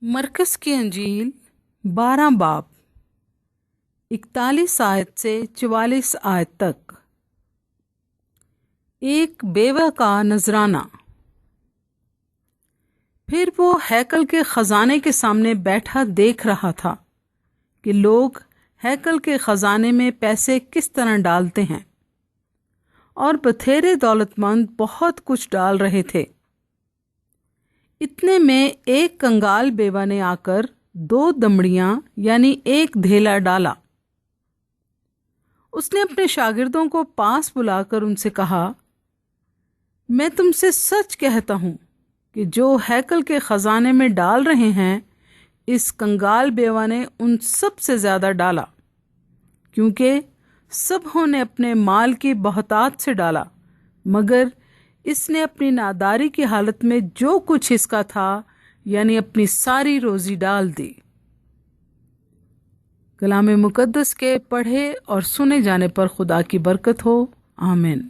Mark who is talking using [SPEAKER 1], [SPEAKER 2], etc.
[SPEAKER 1] मरकस की अंजील 12 बाब 41 आयत से 44 आयत तक। एक बेवा का नजराना। फिर वो हैकल के खजाने के सामने बैठा देख रहा था कि लोग हैकल के खजाने में पैसे किस तरह डालते हैं, और बथेरे दौलतमंद बहुत कुछ डाल रहे थे। इतने में एक कंगाल बेवा ने आकर 2 दमड़ियां यानी एक धेला डाला। उसने अपने शागिर्दों को पास बुलाकर उनसे कहा, मैं तुमसे सच कहता हूं कि जो हैकल के खजाने में डाल रहे हैं, इस कंगाल बेवा ने उन सब से ज्यादा डाला, क्योंकि सबों ने अपने माल की बहुतात से डाला, मगर इसने अपनी नादारी की हालत में जो कुछ इसका था यानी अपनी सारी रोजी डाल दी। कलाम मुकद्दस के पढ़े और सुने जाने पर खुदा की बरकत हो। आमीन।